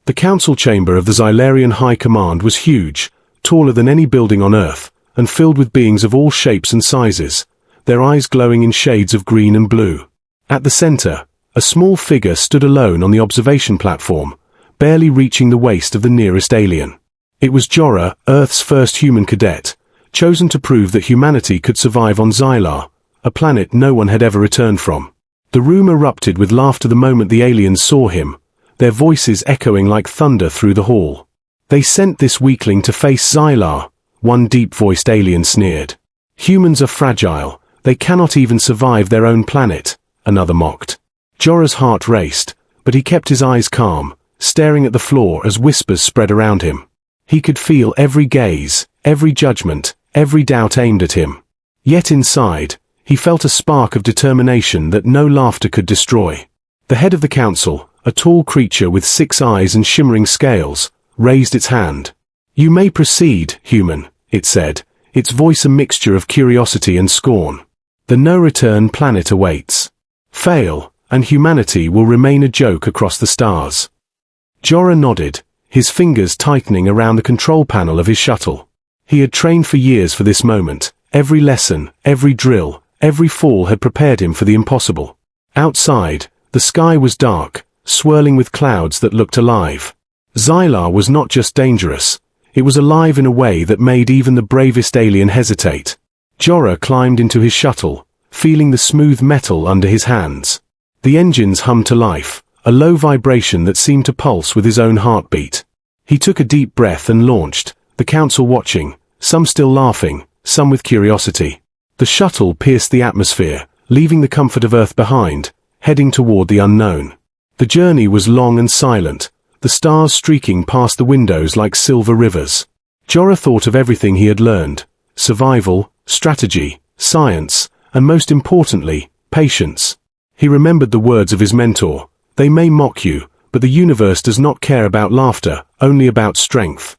The council chamber of the Xylarian High Command was huge, taller than any building on Earth, and filled with beings of all shapes and sizes, their eyes glowing in shades of green and blue. At the center, a small figure stood alone on the observation platform, barely reaching the waist of the nearest alien. It was Jorah, Earth's first human cadet, chosen to prove that humanity could survive on Xylar, a planet no one had ever returned from. The room erupted with laughter the moment the aliens saw him, their voices echoing like thunder through the hall. They sent this weakling to face Xylar, one deep-voiced alien sneered. Humans are fragile, they cannot even survive their own planet, another mocked. Jorah's heart raced, but he kept his eyes calm, staring at the floor as whispers spread around him. He could feel every gaze, every judgment, every doubt aimed at him. Yet inside, he felt a spark of determination that no laughter could destroy. The head of the council, a tall creature with 6 eyes and shimmering scales, raised its hand. "You may proceed, human," it said, its voice a mixture of curiosity and scorn. "The no-return planet awaits. Fail, and humanity will remain a joke across the stars." Jorah nodded, his fingers tightening around the control panel of his shuttle. He had trained for years for this moment. Every lesson, every drill, every fall had prepared him for the impossible. Outside, the sky was dark, swirling with clouds that looked alive. Xylar was not just dangerous, it was alive in a way that made even the bravest alien hesitate. Jorah climbed into his shuttle, feeling the smooth metal under his hands. The engines hummed to life, a low vibration that seemed to pulse with his own heartbeat. He took a deep breath and launched, the council watching, some still laughing, some with curiosity. The shuttle pierced the atmosphere, leaving the comfort of Earth behind, heading toward the unknown. The journey was long and silent, the stars streaking past the windows like silver rivers. Jorah thought of everything he had learned: survival, strategy, science, and most importantly, patience. He remembered the words of his mentor: "They may mock you, but the universe does not care about laughter, only about strength."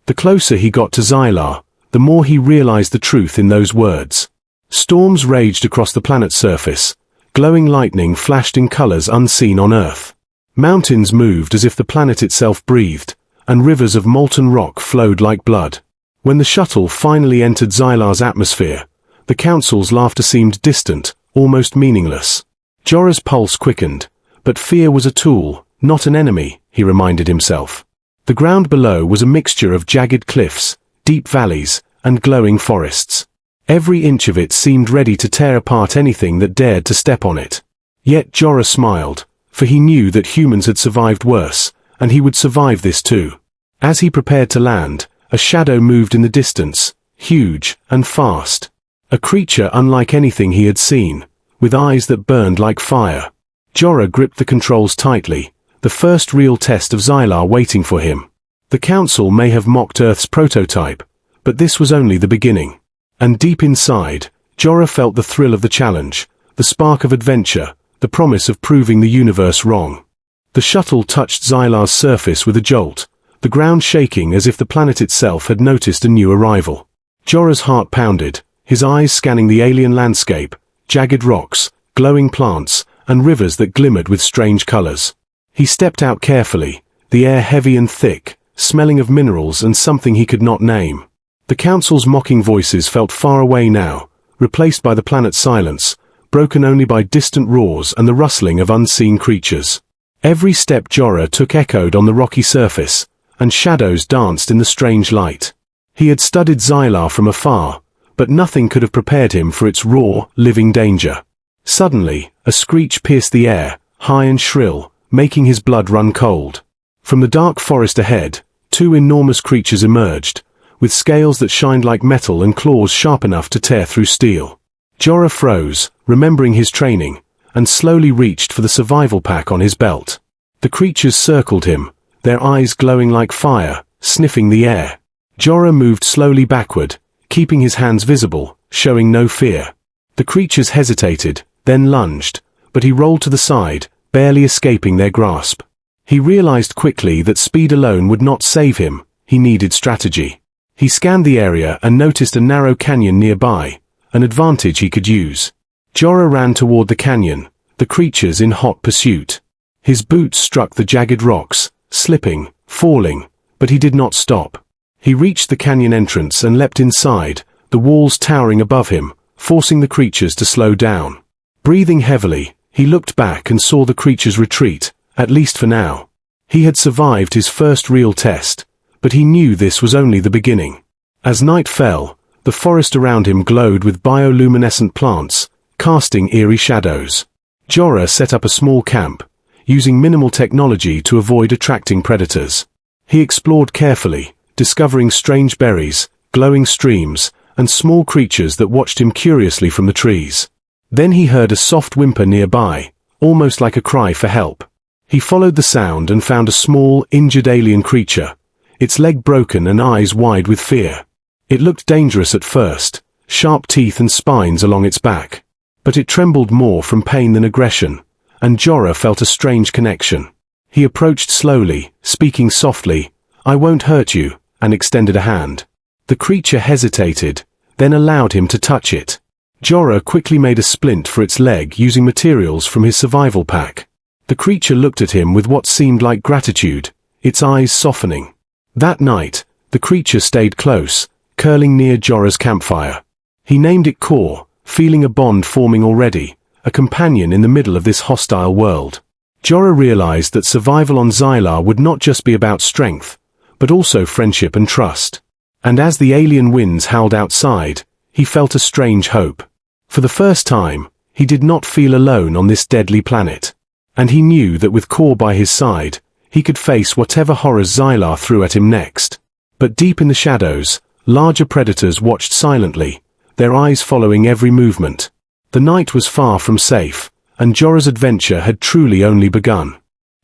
The closer he got to Xylar, the more he realized the truth in those words. Storms raged across the planet's surface, glowing lightning flashed in colors unseen on Earth. Mountains moved as if the planet itself breathed, and rivers of molten rock flowed like blood. When the shuttle finally entered Xylar's atmosphere, the council's laughter seemed distant, almost meaningless. Jorah's pulse quickened, but fear was a tool, not an enemy, he reminded himself. The ground below was a mixture of jagged cliffs, deep valleys, and glowing forests. Every inch of it seemed ready to tear apart anything that dared to step on it. Yet Jorah smiled, for he knew that humans had survived worse, and he would survive this too. As he prepared to land, a shadow moved in the distance, huge and fast. A creature unlike anything he had seen, with eyes that burned like fire. Jorah gripped the controls tightly, the first real test of Xylar waiting for him. The council may have mocked Earth's prototype, but this was only the beginning. And deep inside, Jorah felt the thrill of the challenge, the spark of adventure, the promise of proving the universe wrong. The shuttle touched Xylar's surface with a jolt, the ground shaking as if the planet itself had noticed a new arrival. Jorah's heart pounded, his eyes scanning the alien landscape, jagged rocks, glowing plants, and rivers that glimmered with strange colors. He stepped out carefully, the air heavy and thick, smelling of minerals and something he could not name. The council's mocking voices felt far away now, replaced by the planet's silence, broken only by distant roars and the rustling of unseen creatures. Every step Jorah took echoed on the rocky surface, and shadows danced in the strange light. He had studied Xylar from afar, but nothing could have prepared him for its raw, living danger. Suddenly, a screech pierced the air, high and shrill, making his blood run cold. From the dark forest ahead, 2 enormous creatures emerged, with scales that shined like metal and claws sharp enough to tear through steel. Jorah froze, remembering his training, and slowly reached for the survival pack on his belt. The creatures circled him, their eyes glowing like fire, sniffing the air. Jorah moved slowly backward, keeping his hands visible, showing no fear. The creatures hesitated, then lunged, but he rolled to the side, barely escaping their grasp. He realized quickly that speed alone would not save him, he needed strategy. He scanned the area and noticed a narrow canyon nearby, an advantage he could use. Jorah ran toward the canyon, the creatures in hot pursuit. His boots struck the jagged rocks, slipping, falling, but he did not stop. He reached the canyon entrance and leapt inside, the walls towering above him, forcing the creatures to slow down. Breathing heavily, he looked back and saw the creatures retreat, at least for now. He had survived his first real test, but he knew this was only the beginning. As night fell, the forest around him glowed with bioluminescent plants, casting eerie shadows. Jorah set up a small camp, using minimal technology to avoid attracting predators. He explored carefully, discovering strange berries, glowing streams, and small creatures that watched him curiously from the trees. Then he heard a soft whimper nearby, almost like a cry for help. He followed the sound and found a small, injured alien creature, its leg broken and eyes wide with fear. It looked dangerous at first, sharp teeth and spines along its back. But it trembled more from pain than aggression, and Jorah felt a strange connection. He approached slowly, speaking softly, "I won't hurt you," and extended a hand. The creature hesitated, then allowed him to touch it. Jorah quickly made a splint for its leg using materials from his survival pack. The creature looked at him with what seemed like gratitude, its eyes softening. That night, the creature stayed close, curling near Jorah's campfire. He named it Kor, feeling a bond forming already, a companion in the middle of this hostile world. Jorah realized that survival on Xylar would not just be about strength, but also friendship and trust. And as the alien winds howled outside, he felt a strange hope. For the first time, he did not feel alone on this deadly planet. And he knew that with Kor by his side, he could face whatever horrors Xylar threw at him next. But deep in the shadows, larger predators watched silently, their eyes following every movement. The night was far from safe, and Jorah's adventure had truly only begun.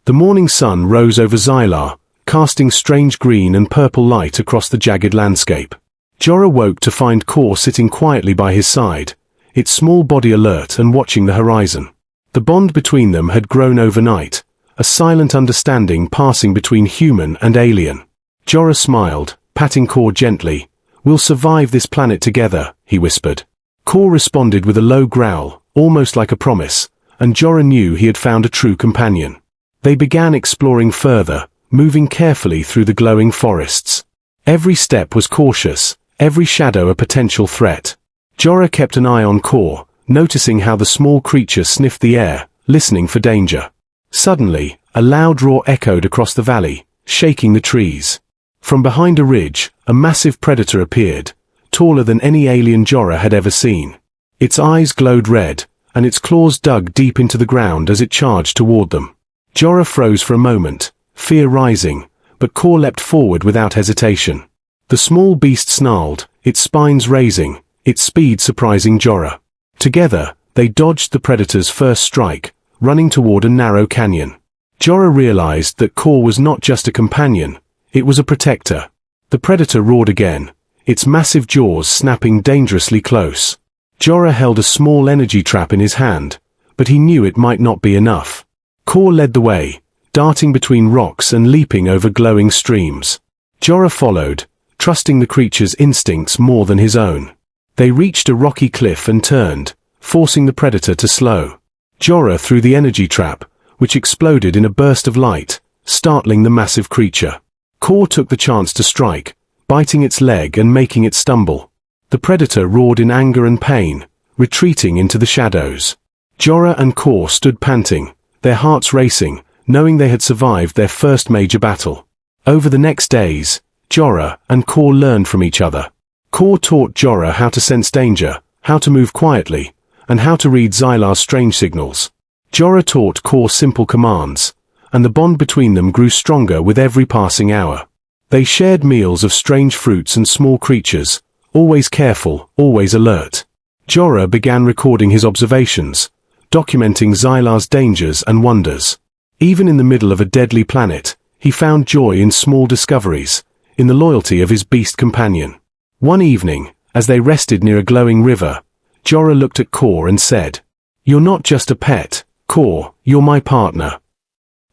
The morning sun rose over Xylar, casting strange green and purple light across the jagged landscape. Jorah woke to find Kor sitting quietly by his side, its small body alert and watching the horizon. The bond between them had grown overnight, a silent understanding passing between human and alien. Jorah smiled, patting Kor gently. "We'll survive this planet together," he whispered. Kor responded with a low growl, almost like a promise, and Jorah knew he had found a true companion. They began exploring further, moving carefully through the glowing forests. Every step was cautious, every shadow a potential threat. Jorah kept an eye on Kor, noticing how the small creature sniffed the air, listening for danger. Suddenly, a loud roar echoed across the valley, shaking the trees. From behind a ridge, a massive predator appeared, taller than any alien Jorah had ever seen. Its eyes glowed red, and its claws dug deep into the ground as it charged toward them. Jorah froze for a moment, fear rising, but Kor leapt forward without hesitation. The small beast snarled, its spines raising, its speed surprising Jorah. Together, they dodged the predator's first strike, running toward a narrow canyon. Jorah realized that Kor was not just a companion, it was a protector. The predator roared again, its massive jaws snapping dangerously close. Jorah held a small energy trap in his hand, but he knew it might not be enough. Kor led the way, darting between rocks and leaping over glowing streams. Jorah followed, trusting the creature's instincts more than his own. They reached a rocky cliff and turned, forcing the predator to slow. Jorah threw the energy trap, which exploded in a burst of light, startling the massive creature. Kor took the chance to strike, biting its leg and making it stumble. The predator roared in anger and pain, retreating into the shadows. Jorah and Kor stood panting, their hearts racing, knowing they had survived their first major battle. Over the next days, Jorah and Kor learned from each other. Kor taught Jorah how to sense danger, how to move quietly, and how to read Xylar's strange signals. Jorah taught Kor simple commands, and the bond between them grew stronger with every passing hour. They shared meals of strange fruits and small creatures, always careful, always alert. Jorah began recording his observations, documenting Xylar's dangers and wonders. Even in the middle of a deadly planet, he found joy in small discoveries, in the loyalty of his beast companion. One evening, as they rested near a glowing river, Jorah looked at Kor and said, "You're not just a pet, Kor, you're my partner."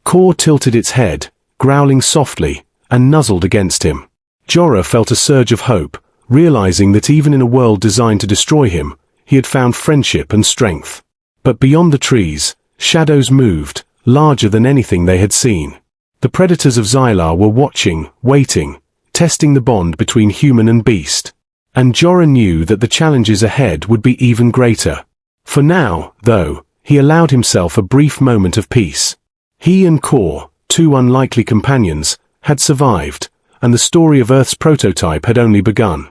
Kor tilted its head, growling softly, and nuzzled against him. Jorah felt a surge of hope, realizing that even in a world designed to destroy him, he had found friendship and strength. But beyond the trees, shadows moved, larger than anything they had seen. The predators of Xylar were watching, waiting, testing the bond between human and beast. And Jorah knew that the challenges ahead would be even greater. For now, though, he allowed himself a brief moment of peace. He and Kor, two unlikely companions, had survived, and the story of Earth's prototype had only begun.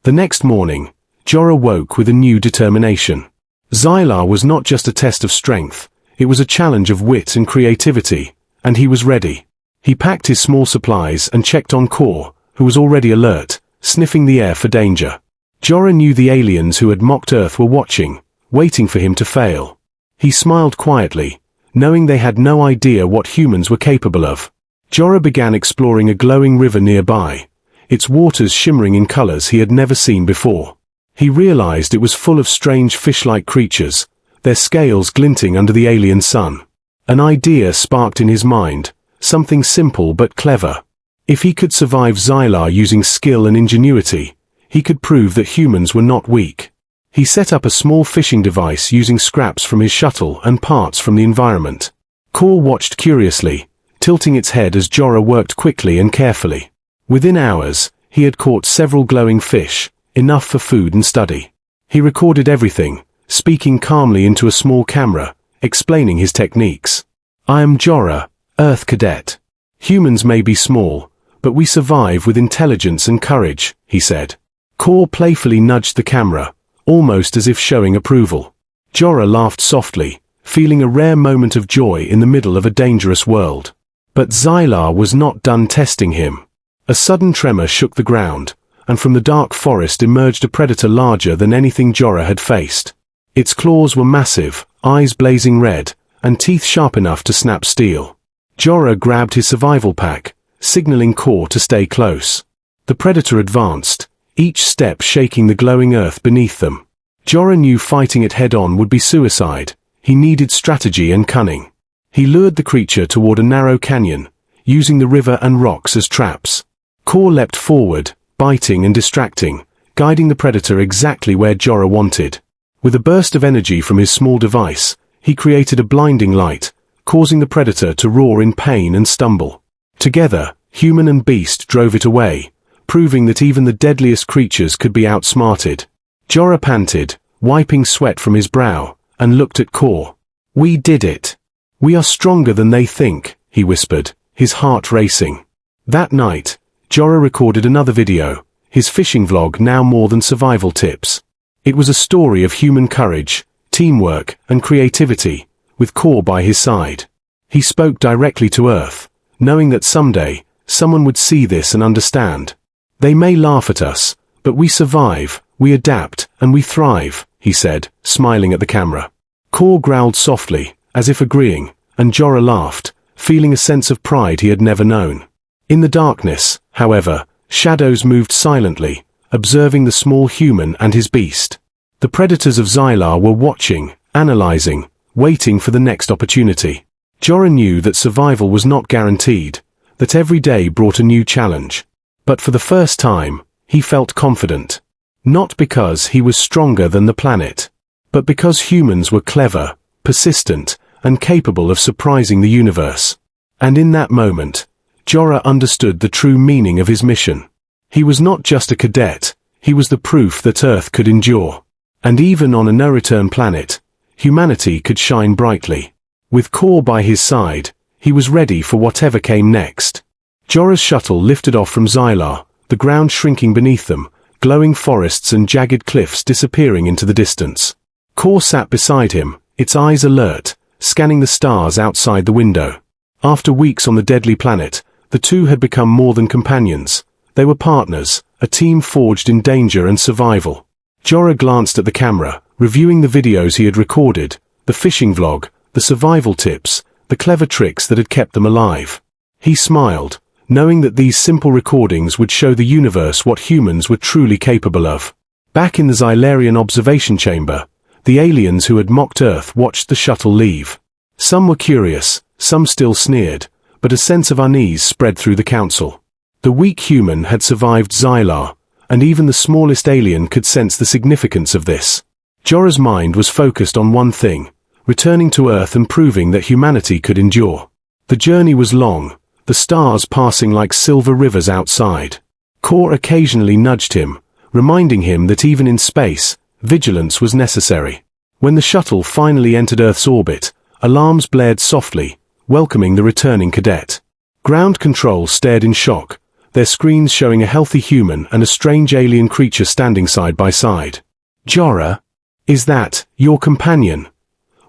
The next morning, Jorah woke with a new determination. Xylar was not just a test of strength, it was a challenge of wit and creativity, and he was ready. He packed his small supplies and checked on Kor, who was already alert, sniffing the air for danger. Jorah knew the aliens who had mocked Earth were watching, waiting for him to fail. He smiled quietly, knowing they had no idea what humans were capable of. Jorah began exploring a glowing river nearby, its waters shimmering in colors he had never seen before. He realized it was full of strange fish-like creatures, their scales glinting under the alien sun. An idea sparked in his mind, something simple but clever. If he could survive Xylar using skill and ingenuity, he could prove that humans were not weak. He set up a small fishing device using scraps from his shuttle and parts from the environment. Kor watched curiously, tilting its head as Jorah worked quickly and carefully. Within hours, he had caught several glowing fish, enough for food and study. He recorded everything, speaking calmly into a small camera, explaining his techniques. "I am Jorah, Earth Cadet. Humans may be small, but we survive with intelligence and courage," he said. Kor playfully nudged the camera, almost as if showing approval. Jorah laughed softly, feeling a rare moment of joy in the middle of a dangerous world. But Xylar was not done testing him. A sudden tremor shook the ground, and from the dark forest emerged a predator larger than anything Jorah had faced. Its claws were massive, eyes blazing red, and teeth sharp enough to snap steel. Jorah grabbed his survival pack, signaling Kor to stay close. The predator advanced, each step shaking the glowing earth beneath them. Jorah knew fighting it head-on would be suicide. He needed strategy and cunning. He lured the creature toward a narrow canyon, using the river and rocks as traps. Kor leapt forward, biting and distracting, guiding the predator exactly where Jorah wanted. With a burst of energy from his small device, he created a blinding light, causing the predator to roar in pain and stumble. Together, human and beast drove it away, proving that even the deadliest creatures could be outsmarted. Jorah panted, wiping sweat from his brow, and looked at Kor. "We did it. We are stronger than they think," he whispered, his heart racing. That night, Jorah recorded another video, his fishing vlog now more than survival tips. It was a story of human courage, teamwork, and creativity, with Kor by his side. He spoke directly to Earth, knowing that someday, someone would see this and understand. "They may laugh at us, but we survive, we adapt, and we thrive," he said, smiling at the camera. Kor growled softly, as if agreeing, and Jorah laughed, feeling a sense of pride he had never known. In the darkness, however, shadows moved silently, observing the small human and his beast. The predators of Xylar were watching, analyzing, waiting for the next opportunity. Jorah knew that survival was not guaranteed, that every day brought a new challenge. But for the first time, he felt confident. Not because he was stronger than the planet, but because humans were clever, persistent, and capable of surprising the universe. And in that moment, Jorah understood the true meaning of his mission. He was not just a cadet, he was the proof that Earth could endure. And even on a no-return planet, humanity could shine brightly. With Kor by his side, he was ready for whatever came next. Jorah's shuttle lifted off from Xylar, the ground shrinking beneath them, glowing forests and jagged cliffs disappearing into the distance. Kor sat beside him, its eyes alert, scanning the stars outside the window. After weeks on the deadly planet, the two had become more than companions. They were partners, a team forged in danger and survival. Jorah glanced at the camera, reviewing the videos he had recorded, the fishing vlog, the survival tips, the clever tricks that had kept them alive. He smiled, knowing that these simple recordings would show the universe what humans were truly capable of. Back in the Xylarian observation chamber, the aliens who had mocked Earth watched the shuttle leave. Some were curious, some still sneered, but a sense of unease spread through the council. The weak human had survived Xylar, and even the smallest alien could sense the significance of this. Jorah's mind was focused on one thing, returning to Earth and proving that humanity could endure. The journey was long, the the stars passing like silver rivers outside. Core occasionally nudged him, reminding him that even in space, vigilance was necessary. When the shuttle finally entered Earth's orbit, alarms blared softly, welcoming the returning cadet. Ground control stared in shock, their screens showing a healthy human and a strange alien creature standing side by side. "Jorah, is that your companion?"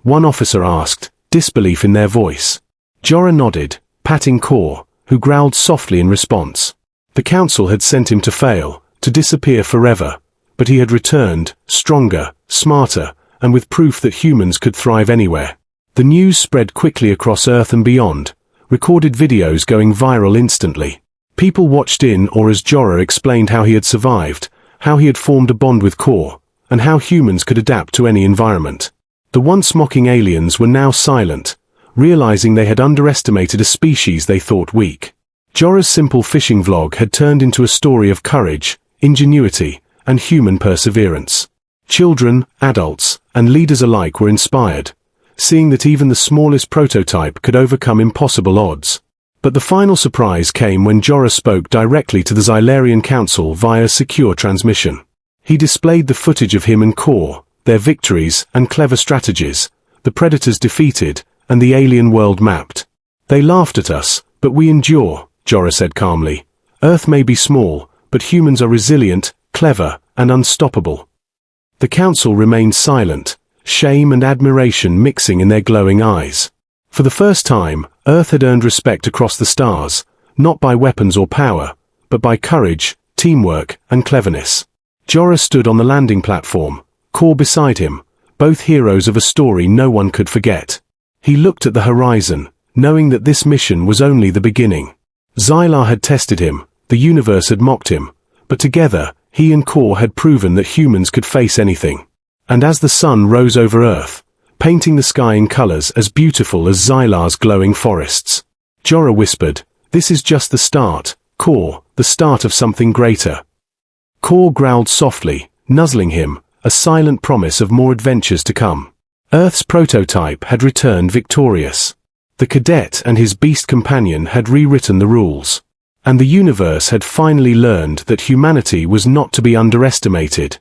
one officer asked, disbelief in their voice. Jorah nodded, patting Core, who growled softly in response. The council had sent him to fail, to disappear forever, but he had returned, stronger, smarter, and with proof that humans could thrive anywhere. The news spread quickly across Earth and beyond, recorded videos going viral instantly. People watched in or as Jorah explained how he had survived, how he had formed a bond with Core, and how humans could adapt to any environment. The once mocking aliens were now silent, realizing they had underestimated a species they thought weak. Jorah's simple fishing vlog had turned into a story of courage, ingenuity, and human perseverance. Children, adults, and leaders alike were inspired, seeing that even the smallest prototype could overcome impossible odds. But the final surprise came when Jorah spoke directly to the Xylarian Council via secure transmission. He displayed the footage of him and Core, their victories and clever strategies, the predators defeated, and the alien world mapped. "They laughed at us, but we endure," Jorah said calmly. "Earth may be small, but humans are resilient, clever, and unstoppable." The council remained silent, shame and admiration mixing in their glowing eyes. For the first time, Earth had earned respect across the stars, not by weapons or power, but by courage, teamwork, and cleverness. Jorah stood on the landing platform, Core beside him, both heroes of a story no one could forget. He looked at the horizon, knowing that this mission was only the beginning. Xylar had tested him, the universe had mocked him, but together, he and Core had proven that humans could face anything. And as the sun rose over Earth, painting the sky in colors as beautiful as Xylar's glowing forests, Jorah whispered, "This is just the start, Core, the start of something greater." Core growled softly, nuzzling him, a silent promise of more adventures to come. Earth's prototype had returned victorious. The cadet and his beast companion had rewritten the rules. And the universe had finally learned that humanity was not to be underestimated.